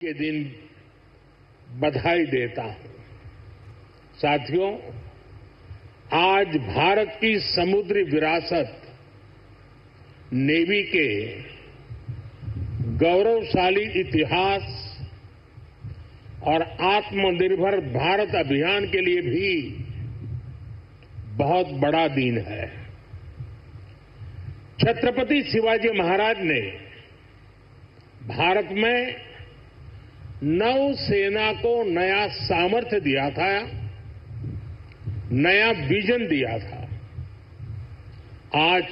के दिन बधाई देता हूं। साथियों, आज भारत की समुद्री विरासत नेवी के गौरवशाली इतिहास और आत्मनिर्भर भारत अभियान के लिए भी बहुत बड़ा दिन है। छत्रपति शिवाजी महाराज ने भारत में नौसेना को नया सामर्थ्य दिया था, नया विजन दिया था। आज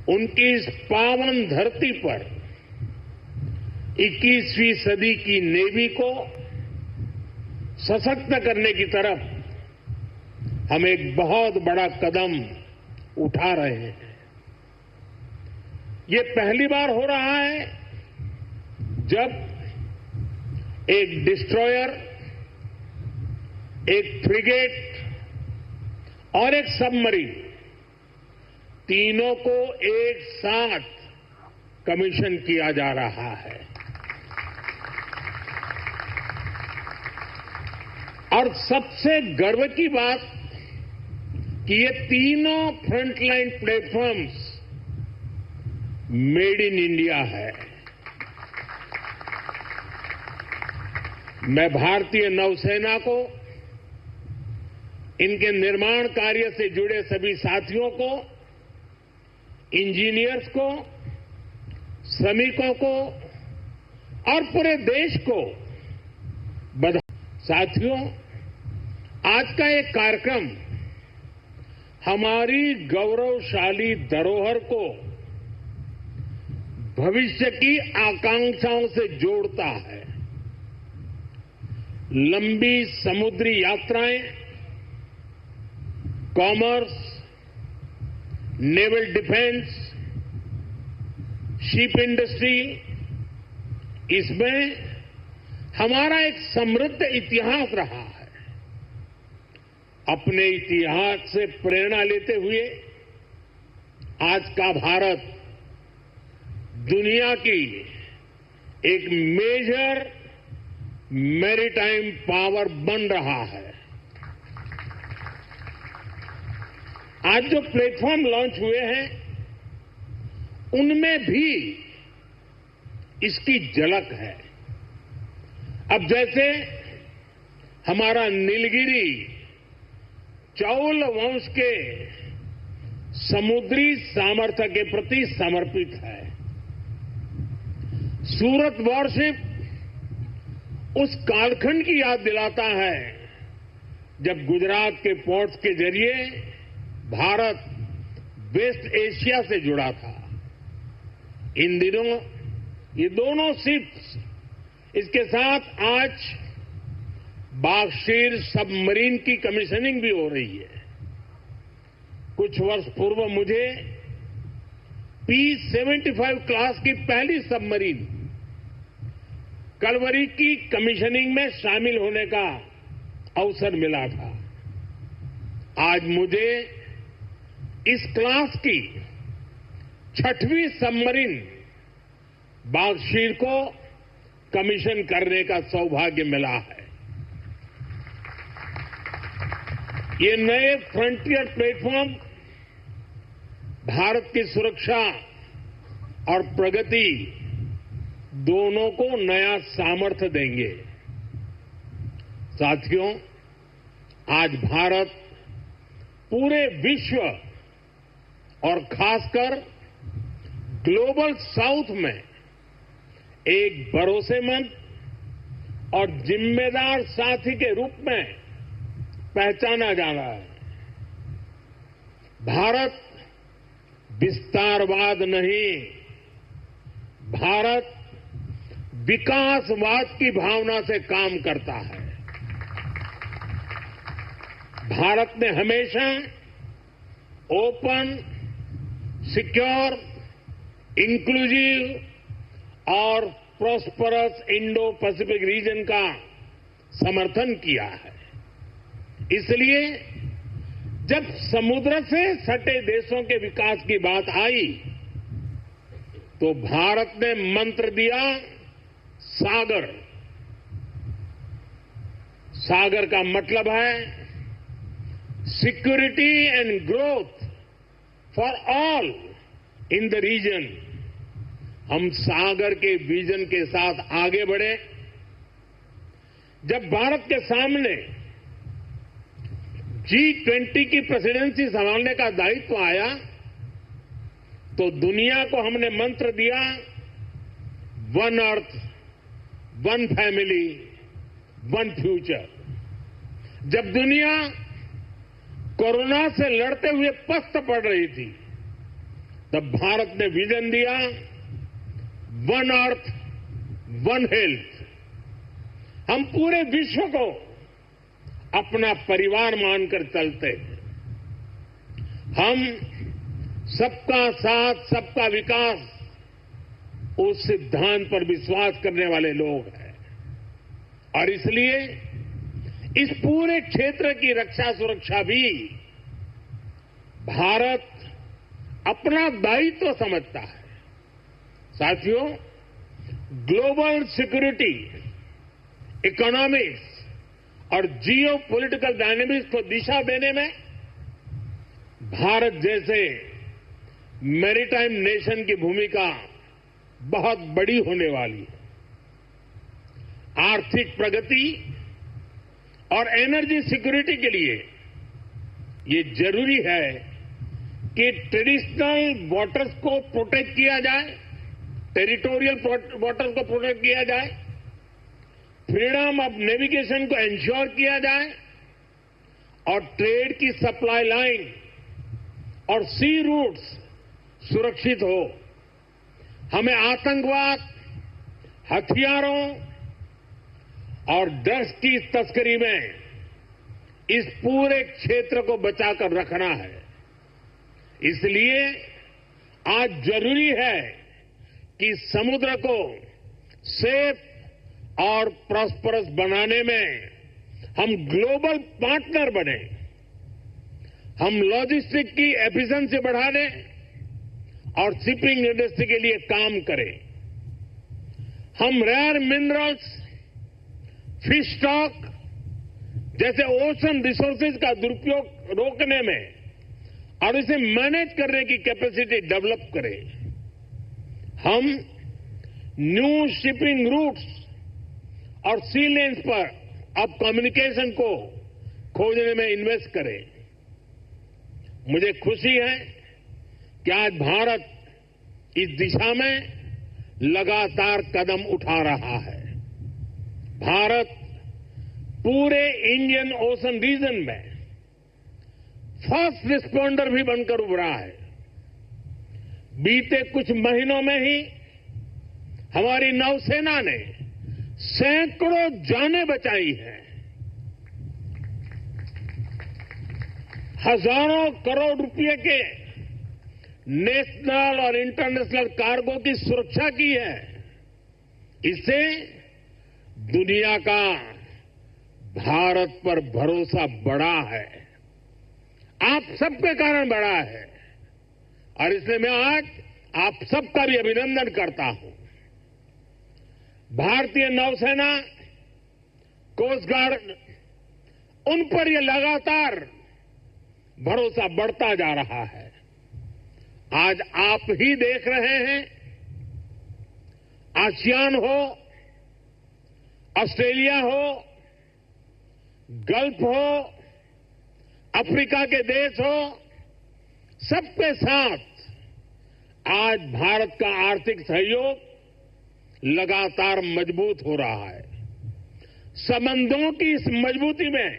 उनकी इस पावन धरती पर 21वीं सदी की नेवी को सशक्त करने की तरफ हम एक बहुत बड़ा कदम उठा रहे हैं। ये पहली बार हो रहा है जब एक डिस्ट्रॉयर, एक फ्रिगेट और एक सबमरीन तीनों को एक साथ कमीशन किया जा रहा है। और सबसे गर्व की बात कि ये तीनों frontline platforms made in India है। मैं भारतीय नौसेना को, इनके निर्माण कार्य से जुड़े सभी साथियों को, इंजीनियर्स को, श्रमिकों को और पूरे देश को बधाई। साथियों, आज का एक कार्यक्रम हमारी गौरवशाली धरोहर को भविष्य की आकांक्षाओं से जोड़ता है। लंबी समुद्री यात्राएं, commerce, naval defence, ship industry, इसमें हमारा एक समृद्ध इतिहास रहा है। अपने इतिहास से प्रेरणा लेते हुए आज का भारत दुनिया की एक मेजर मैरीटाइम पावर बन रहा है। आज जो प्लेटफॉर्म लॉन्च हुए हैं उनमें भी इसकी झलक है। अब जैसे हमारा नीलगिरी चौल वंश के समुद्री सामर्थ्य के प्रति समर्पित है। सूरत वॉरशिप उस कालखंड की याद दिलाता है जब गुजरात के पोर्ट्स के जरिए भारत वेस्ट एशिया से जुड़ा था। इन दिनों ये दोनों शिप्स, इसके साथ आज बागशीर सबमरीन की कमीशनिंग भी हो रही है। कुछ वर्ष पूर्व मुझे P-75 क्लास की पहली सबमरीन कलवरी की कमीशनिंग में शामिल होने का अवसर मिला था। आज मुझे इस क्लास की 6वीं सबमरीन बागशीर को कमीशन करने का सौभाग्य मिला है। ये नए फ्रंटियर प्लेटफॉर्म भारत की सुरक्षा और प्रगति दोनों को नया सामर्थ्य देंगे। साथियों, आज भारत पूरे विश्व और खासकर ग्लोबल साउथ में एक भरोसेमंद और जिम्मेदार साथी के रूप में पहचाना जा रहा है। भारत विस्तारवाद नहीं, भारत विकासवाद की भावना से काम करता है। भारत ने हमेशा ओपन, सिक्योर, इंक्लूसिव और प्रॉस्परस इंडो पैसिफिक रीजन का समर्थन किया है। इसलिए जब समुद्र से सटे देशों के विकास की बात आई तो भारत ने मंत्र दिया सागर। सागर का मतलब है security and growth for all in the region. हम सागर के विजन के साथ आगे बढ़े। जब भारत के सामने G20 की प्रेसिडेंसी संभालने का दायित्व आया तो दुनिया को हमने मंत्र दिया, one earth, one family, one future. जब दुनिया कोरोना से लड़ते हुए पस्त पड़ रही थी तब भारत ने विजन दिया, वन अर्थ, वन हेल्थ। हम पूरे विश्व को अपना परिवार मानकर चलते हैं। हम सबका साथ, सबका विकास, उस सिद्धांत पर विश्वास करने वाले लोग हैं और इसलिए इस पूरे क्षेत्र की रक्षा सुरक्षा भी भारत अपना दायित्व समझता है। साथियों, ग्लोबल सिक्योरिटी, इकोनॉमिक्स और जियो पॉलिटिकल डायनेमिक्स को दिशा देने में भारत जैसे मैरीटाइम नेशन की भूमिका बहुत बड़ी होने वाली है। आर्थिक प्रगति और एनर्जी सिक्योरिटी के लिए ये जरूरी है कि ट्रेडिशनल वाटर्स को प्रोटेक्ट किया जाए, टेरिटोरियल वाटर्स को प्रोटेक्ट किया जाए, फ्रीडम ऑफ नेविगेशन को एंश्योर किया जाए और ट्रेड की सप्लाई लाइन और सी रूट्स सुरक्षित हो। हमें आतंकवाद, हथियारों और ड्रग्स की तस्करी में इस पूरे क्षेत्र को बचाकर रखना है। इसलिए आज जरूरी है कि समुद्र को सेफ और प्रॉस्परस बनाने में हम ग्लोबल पार्टनर बने। हम लॉजिस्टिक की एफिशिएंसी बढ़ाने और शिपिंग इंडस्ट्री के लिए काम करें। हम रेयर मिनरल्स, फिश स्टॉक जैसे ओशन रिसोर्सेज का दुरुपयोग रोकने में और इसे मैनेज करने की कैपेसिटी डेवलप करें। हम न्यू शिपिंग रूट्स और सी लेन्स पर अब कम्युनिकेशन को खोजने में इन्वेस्ट करें। मुझे खुशी है कि आज भारत इस दिशा में लगातार कदम उठा रहा है। भारत पूरे इंडियन ओशन रीजन में फर्स्ट रिस्पॉन्डर भी बनकर उभरा है। बीते कुछ महीनों में ही हमारी नौसेना ने सैकड़ों जानें बचाई हैं। हजारों करोड़ रुपए के नेशनल और इंटरनेशनल कार्गो की सुरक्षा की है। इससे दुनिया का भारत पर भरोसा बढ़ा है, आप सबके कारण बढ़ा है और इसलिए मैं आज आप सबका भी अभिनंदन करता हूं। भारतीय नौसेना, कोस्ट गार्ड, उन पर यह लगातार भरोसा बढ़ता जा रहा है। आज आप ही देख रहे हैं, आसियान हो, ऑस्ट्रेलिया हो, गल्फ हो, अफ्रीका के देश हो, सबके साथ आज भारत का आर्थिक सहयोग लगातार मजबूत हो रहा है। संबंधों की इस मजबूती में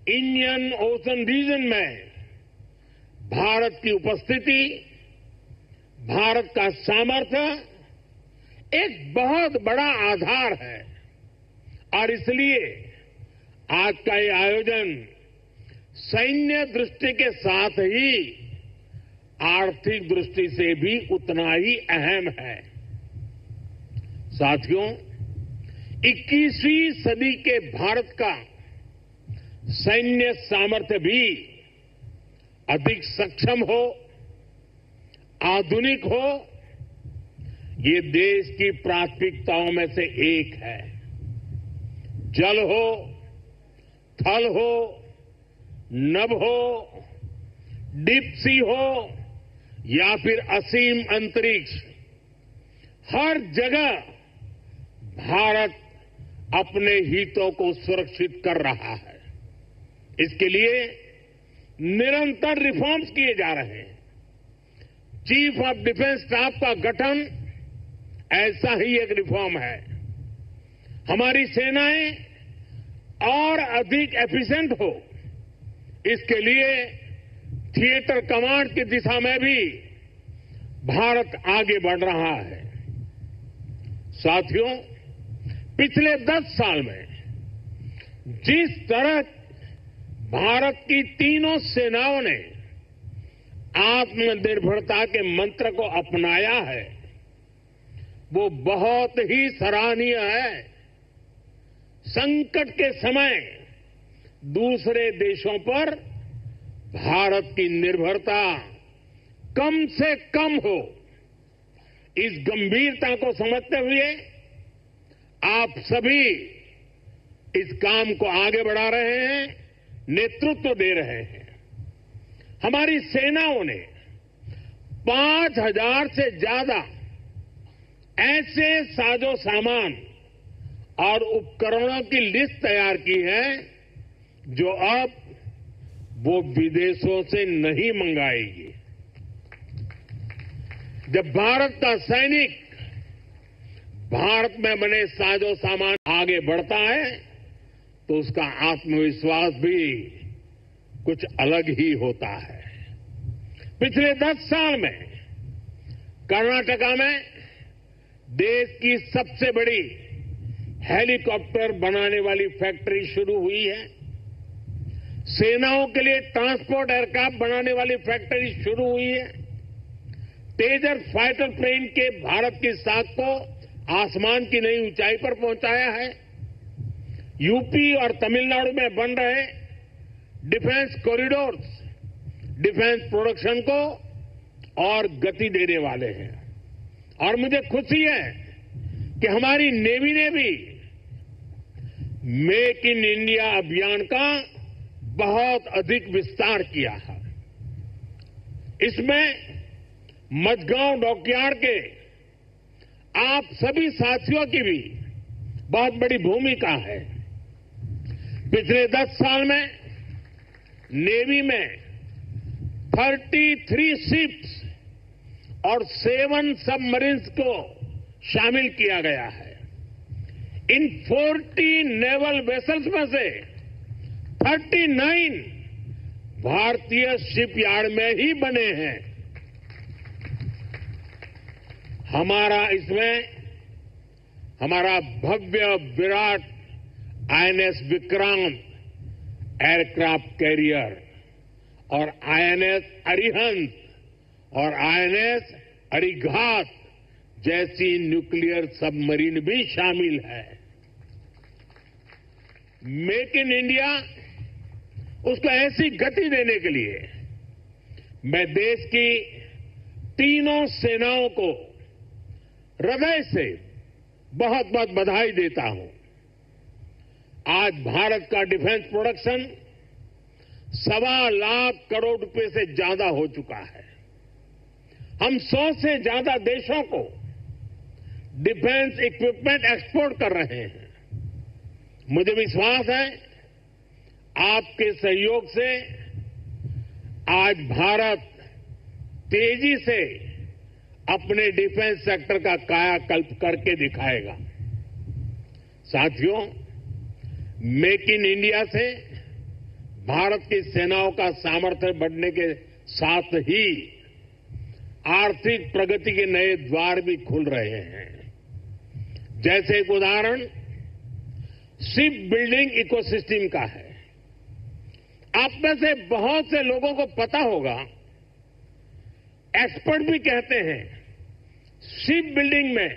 इंडियन ओशन रीजन में भारत की उपस्थिति, भारत का सामर्थ्य एक बहुत बड़ा आधार है और इसलिए आज का ये आयोजन सैन्य दृष्टि के साथ ही आर्थिक दृष्टि से भी उतना ही अहम है। साथियों, 21वीं सदी के भारत का सैन्य सामर्थ्य भी अधिक सक्षम हो, आधुनिक हो, ये देश की प्राथमिकताओं में से एक है। जल हो, थल हो, नभ हो, डीप सी हो या फिर असीम अंतरिक्ष, हर जगह भारत अपने हितों को सुरक्षित कर रहा है। इसके लिए निरंतर रिफॉर्म्स किए जा रहे हैं। चीफ ऑफ डिफेंस स्टाफ का गठन ऐसा ही एक रिफॉर्म है। हमारी सेनाएं और अधिक एफिशिएंट हो, इसके लिए थिएटर कमांड की दिशा में भी भारत आगे बढ़ रहा है। साथियों, पिछले 10 साल में जिस तरह भारत की तीनों सेनाओं ने आत्मनिर्भरता के मंत्र को अपनाया है, वो बहुत ही सराहनीय है। संकट के समय दूसरे देशों पर भारत की निर्भरता कम से कम हो, इस गंभीरता को समझते हुए आप सभी इस काम को आगे बढ़ा रहे हैं, नेतृत्व दे रहे हैं। हमारी सेनाओं ने 5,000 से ज्यादा ऐसे साजो सामान और उपकरणों की लिस्ट तैयार की है जो अब वो विदेशों से नहीं मंगाएगी। जब भारत का सैनिक भारत में बने साजो सामान आगे बढ़ता है तो उसका आत्मविश्वास भी कुछ अलग ही होता है। पिछले 10 साल में कर्नाटका में देश की सबसे बड़ी हेलीकॉप्टर बनाने वाली फैक्ट्री शुरू हुई है। सेनाओं के लिए ट्रांसपोर्ट एयरक्राफ्ट बनाने वाली फैक्ट्री शुरू हुई है। तेजस फाइटर प्लेन के भारत की साख को आसमान की नई ऊंचाई पर पहुंचाया है। यूपी और तमिलनाडु में बन रहे डिफेंस कॉरिडोर्स डिफेंस प्रोडक्शन को और गति देने वाले हैं। और मुझे खुशी है कि हमारी नेवी ने भी मेक इन इंडिया अभियान का बहुत अधिक विस्तार किया है। इसमें मझगांव डॉकयार्ड के आप सभी साथियों की भी बहुत बड़ी भूमिका है। पिछले 10 साल में नेवी में 33 शिप्स और 7 सबमरीन्स को शामिल किया गया है। इन 40 नेवल वेसल्स में से 39 भारतीय शिपयार्ड में ही बने हैं। हमारा भव्य विराट आईएनएस विक्रांत एयरक्राफ्ट कैरियर और आईएनएस अरिहंत और आईएनएस अरिघात जैसी न्यूक्लियर सबमरीन भी शामिल है। मेक इन इंडिया उसको ऐसी गति देने के लिए मैं देश की तीनों सेनाओं को हृदय से बहुत बहुत बधाई देता हूं। आज भारत का डिफेंस प्रोडक्शन 1.25 लाख करोड़ रुपए से ज्यादा हो चुका है। हम 100 से ज्यादा देशों को डिफेंस इक्विपमेंट एक्सपोर्ट कर रहे हैं। मुझे विश्वास है आपके सहयोग से आज भारत तेजी से अपने डिफेंस सेक्टर का कायाकल्प करके दिखाएगा। साथियों, मेक इन इंडिया से भारत की सेनाओं का सामर्थ्य बढ़ने के साथ ही आर्थिक प्रगति के नए द्वार भी खुल रहे हैं। जैसे एक उदाहरण शिप बिल्डिंग इकोसिस्टम का है। आप में से बहुत से लोगों को पता होगा, एक्सपर्ट भी कहते हैं शिप बिल्डिंग में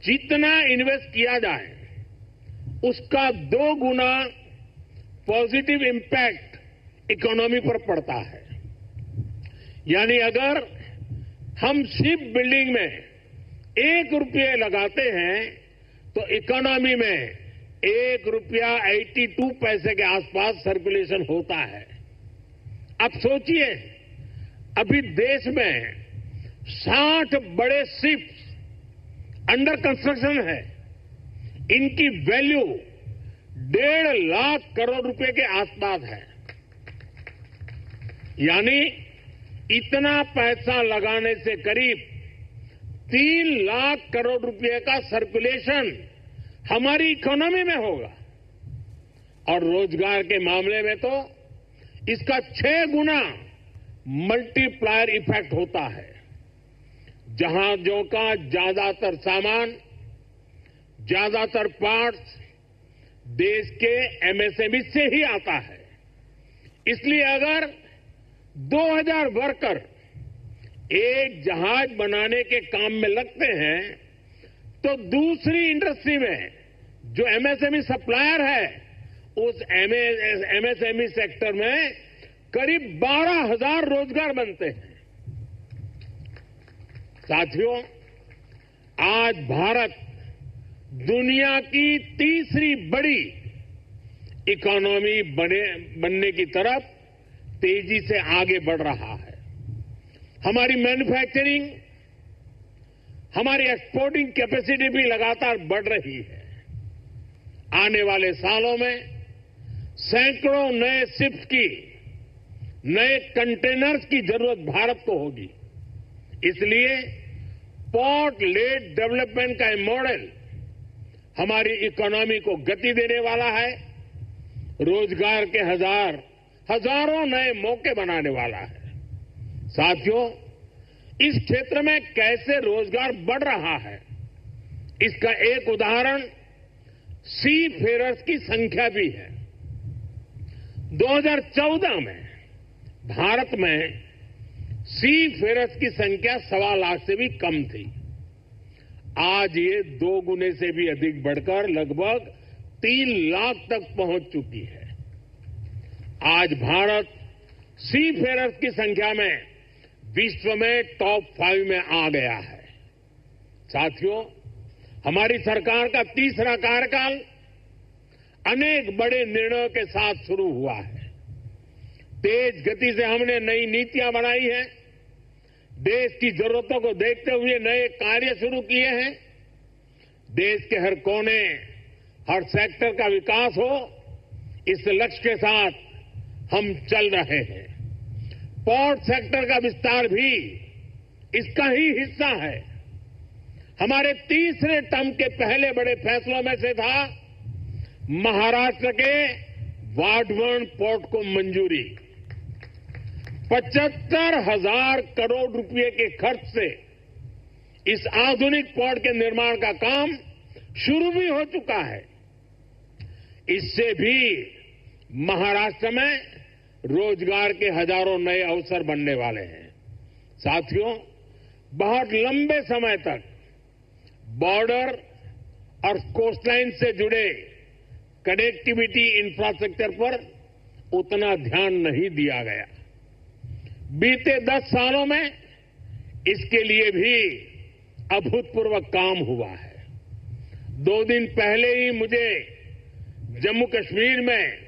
जितना इन्वेस्ट किया जाए उसका 2 गुना पॉजिटिव इंपैक्ट इकोनॉमी पर पड़ता है। यानी अगर हम शिप बिल्डिंग में ₹1 लगाते हैं तो इकोनॉमी में ₹1.82 के आसपास सर्कुलेशन होता है। अब सोचिए, अभी देश में 60 बड़े शिप्स अंडर कंस्ट्रक्शन है। इनकी वैल्यू 1.5 लाख करोड़ रुपए के आसपास है। यानी इतना पैसा लगाने से करीब 3 लाख करोड़ रुपए का सर्कुलेशन हमारी इकोनॉमी में होगा। और रोजगार के मामले में तो इसका 6 गुना मल्टीप्लायर इफेक्ट होता है। जहाजों का ज्यादातर सामान, ज्यादातर पार्ट्स देश के एमएसएमई से ही आता है। इसलिए अगर 2000 वर्कर एक जहाज बनाने के काम में लगते हैं तो दूसरी इंडस्ट्री में जो एमएसएमई सप्लायर है उस एमएसएमई सेक्टर में करीब 12,000 रोजगार बनते हैं। साथियों, आज भारत दुनिया की तीसरी बड़ी इकोनॉमी बनने की तरफ तेजी से आगे बढ़ रहा है। हमारी मैन्युफैक्चरिंग, हमारी एक्सपोर्टिंग कैपेसिटी भी लगातार बढ़ रही है। आने वाले सालों में सैकड़ों नए शिप्स की, नए कंटेनर्स की जरूरत भारत को होगी। इसलिए पोर्ट लेड डेवलपमेंट का मॉडल हमारी इकोनॉमी को गति देने वाला है, रोजगार के हजारों नए मौके बनाने वाला है। साथियों, इस क्षेत्र में कैसे रोजगार बढ़ रहा है, इसका एक उदाहरण सी फेरर्स की संख्या भी है। 2014 में भारत में सी फेरर्स की संख्या 1.25 लाख से भी कम थी। आज ये 2 गुने से भी अधिक बढ़कर लगभग 3 लाख तक पहुंच चुकी है। आज भारत सी फेरर्स की संख्या में विश्व में टॉप 5 में आ गया है। साथियों, हमारी सरकार का तीसरा कार्यकाल अनेक बड़े निर्णयों के साथ शुरू हुआ है। तेज गति से हमने नई नीतियां बनाई हैं। देश की जरूरतों को देखते हुए नए कार्य शुरू किए हैं। देश के हर कोने, हर सेक्टर का विकास हो, इस लक्ष्य के साथ हम चल रहे हैं। पोर्ट सेक्टर का विस्तार भी इसका ही हिस्सा है। हमारे तीसरे टर्म के पहले बड़े फैसलों में से था महाराष्ट्र के वाढवण पोर्ट को मंजूरी। 75,000 करोड़ रुपए के खर्च से इस आधुनिक पोर्ट के निर्माण का काम शुरू भी हो चुका है। इससे भी महाराष्ट्र में रोजगार के हजारों नए अवसर बनने वाले हैं। साथियों, बहुत लंबे समय तक बॉर्डर और कोस्टलाइन से जुड़े कनेक्टिविटी इंफ्रास्ट्रक्चर पर उतना ध्यान नहीं दिया गया। बीते 10 सालों में इसके लिए भी अभूतपूर्व काम हुआ है। 2 दिन पहले ही मुझे जम्मू कश्मीर में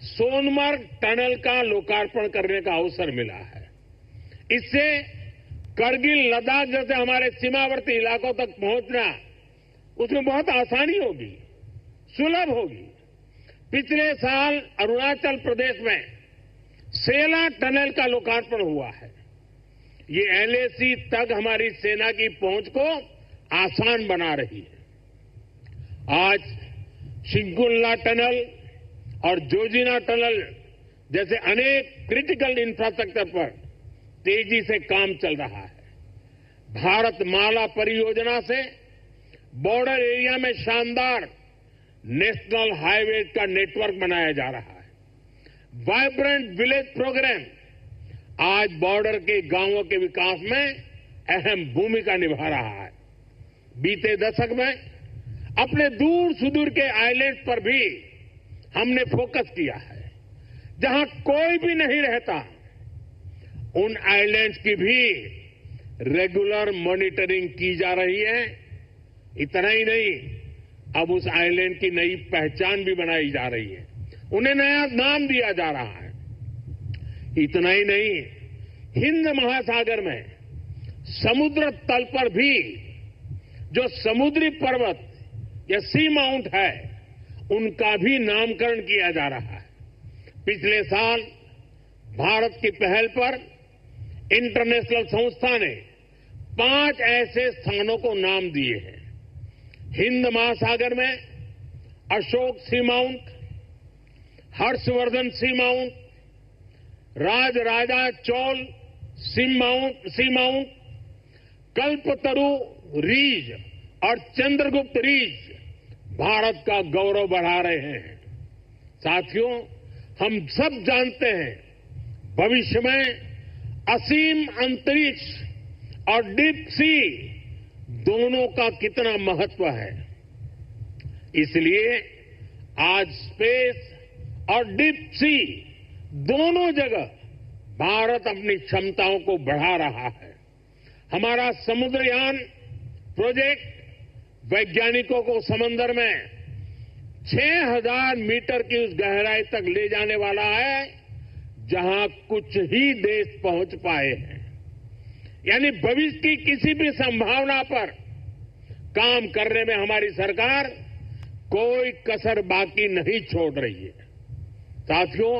सोनमर्ग टनल का लोकार्पण करने का अवसर मिला है। इससे करगिल, लद्दाख जैसे हमारे सीमावर्ती इलाकों तक पहुंचना, उसमें बहुत आसानी होगी, सुलभ होगी। पिछले साल अरुणाचल प्रदेश में सेला टनल का लोकार्पण हुआ है। ये एलएसी तक हमारी सेना की पहुंच को आसान बना रही है। आज शिंकुल्ला टनल और जोजिना टनल जैसे अनेक क्रिटिकल इंफ्रास्ट्रक्चर पर तेजी से काम चल रहा है। भारत माला परियोजना से बॉर्डर एरिया में शानदार नेशनल हाईवे का नेटवर्क बनाया जा रहा है। वाइब्रेंट विलेज प्रोग्राम आज बॉर्डर के गांवों के विकास में अहम भूमिका निभा रहा है। बीते दशक में अपने दूर सुदूर के आइलैंड पर भी हमने फोकस किया है। जहां कोई भी नहीं रहता, उन आइलैंड्स की भी रेगुलर मॉनिटरिंग की जा रही है। इतना ही नहीं, अब उस आइलैंड की नई पहचान भी बनाई जा रही है, उन्हें नया नाम दिया जा रहा है। इतना ही नहीं, हिंद महासागर में समुद्र तल पर भी जो समुद्री पर्वत या सी माउंट है, उनका भी नामकरण किया जा रहा है। पिछले साल भारत की पहल पर इंटरनेशनल संस्था ने 5 ऐसे स्थानों को नाम दिए हैं। हिंद महासागर में अशोक सी माउंट, हर्षवर्धन सी माउंट, राजराजा चोल सी माउंट, कल्पतरु रीज और चंद्रगुप्त रीज भारत का गौरव बढ़ा रहे हैं। साथियों, हम सब जानते हैं भविष्य में असीम अंतरिक्ष और डीप सी दोनों का कितना महत्व है। इसलिए आज स्पेस और डीप सी दोनों जगह भारत अपनी क्षमताओं को बढ़ा रहा है। हमारा समुद्रयान प्रोजेक्ट वैज्ञानिकों को समंदर में 6000 मीटर की उस गहराई तक ले जाने वाला है जहां कुछ ही देश पहुंच पाए हैं। यानी भविष्य की किसी भी संभावना पर काम करने में हमारी सरकार कोई कसर बाकी नहीं छोड़ रही है। साथियों,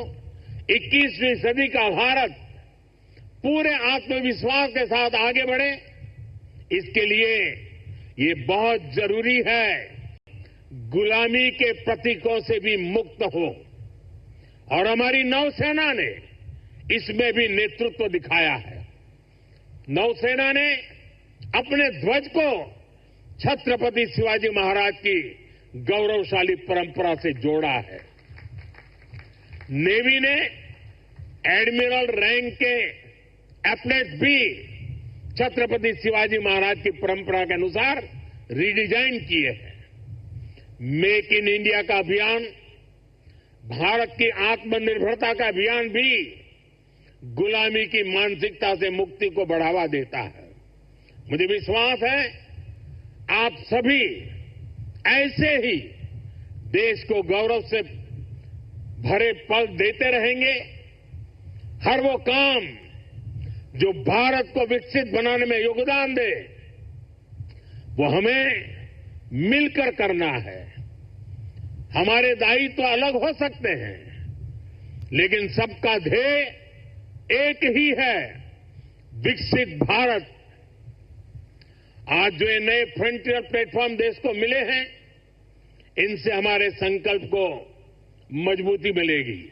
21वीं सदी का भारत पूरे आत्मविश्वास के साथ आगे बढ़े, इसके लिए ये बहुत जरूरी है गुलामी के प्रतीकों से भी मुक्त हो। और हमारी नौसेना ने इसमें भी नेतृत्व दिखाया है। नौसेना ने अपने ध्वज को छत्रपति शिवाजी महाराज की गौरवशाली परंपरा से जोड़ा है। नेवी ने एडमिरल रैंक के एप्लेट्स भी छत्रपति शिवाजी महाराज की परंपरा के अनुसार रिडिजाइन किए हैं। मेक इन इंडिया का अभियान, भारत की आत्मनिर्भरता का अभियान भी गुलामी की मानसिकता से मुक्ति को बढ़ावा देता है। मुझे विश्वास है आप सभी ऐसे ही देश को गौरव से भरे पल देते रहेंगे। हर वो काम जो भारत को विकसित बनाने में योगदान दे, वो हमें मिलकर करना है। हमारे दायित्व अलग हो सकते हैं, लेकिन सबका ध्येय एक ही है, विकसित भारत। आज जो ये नए फ्रंटियर प्लेटफॉर्म देश को मिले हैं, इनसे हमारे संकल्प को मजबूती मिलेगी।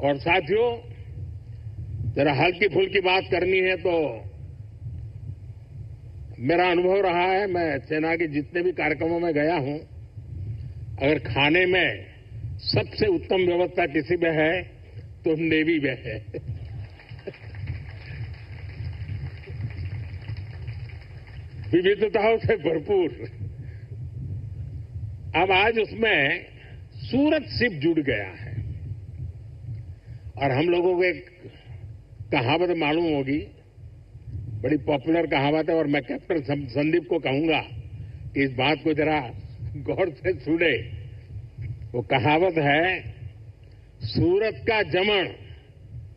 और साथियों, जरा हल्की फुल्की बात करनी है तो मेरा अनुभव रहा है, मैं सेना के जितने भी कार्यक्रमों में गया हूं, अगर खाने में सबसे उत्तम व्यवस्था किसी में है तो नेवी में है। विविधताओं से भरपूर। अब आज उसमें सूरत शिप जुड़ गया है और हम लोगों को एक कहावत मालूम होगी, बड़ी पॉपुलर कहावत है, और मैं कैप्टन संदीप को कहूंगा कि इस बात को जरा गौर से सुने। वो कहावत है, सूरत का जमण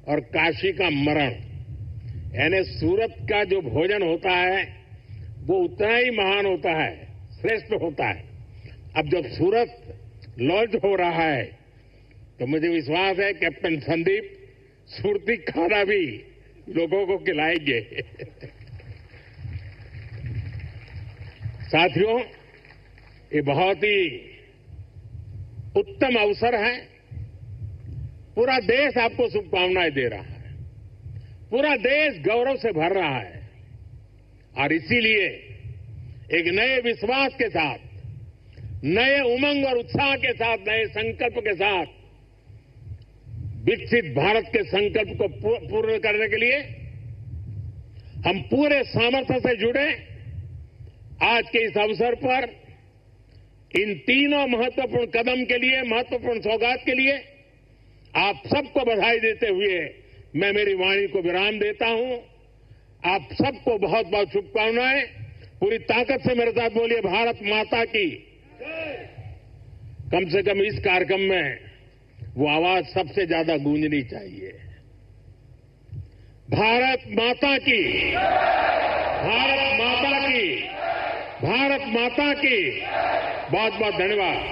और काशी का मरण। यानी सूरत का जो भोजन होता है वो उतना ही महान होता है, श्रेष्ठ होता है। अब जब सूरत लॉन्च हो रहा है तो मुझे विश्वास है कैप्टन संदीप सुरती खाना भी लोगों को खिलाएंगे। साथियों, ये बहुत ही उत्तम अवसर है। पूरा देश आपको शुभकामनाएं दे रहा है, पूरा देश गौरव से भर रहा है। और इसीलिए एक नए विश्वास के साथ, नए उमंग और उत्साह के साथ, नए संकल्प के साथ विकसित भारत के संकल्प को पूर्ण करने के लिए हम पूरे सामर्थ्य से जुड़े। आज के इस अवसर पर इन तीनों महत्वपूर्ण कदम के लिए, महत्वपूर्ण सौगात के लिए आप सबको बधाई देते हुए मैं मेरी वाणी को विराम देता हूं। आप सबको बहुत बहुत शुभकामनाएं। पूरी ताकत से मेरे साथ बोलिए भारत माता की। कम से कम इस कार्यक्रम में वो आवाज सबसे ज्यादा गूंजनी चाहिए। भारत माता की, भारत माता की, भारत माता की। बहुत बहुत धन्यवाद।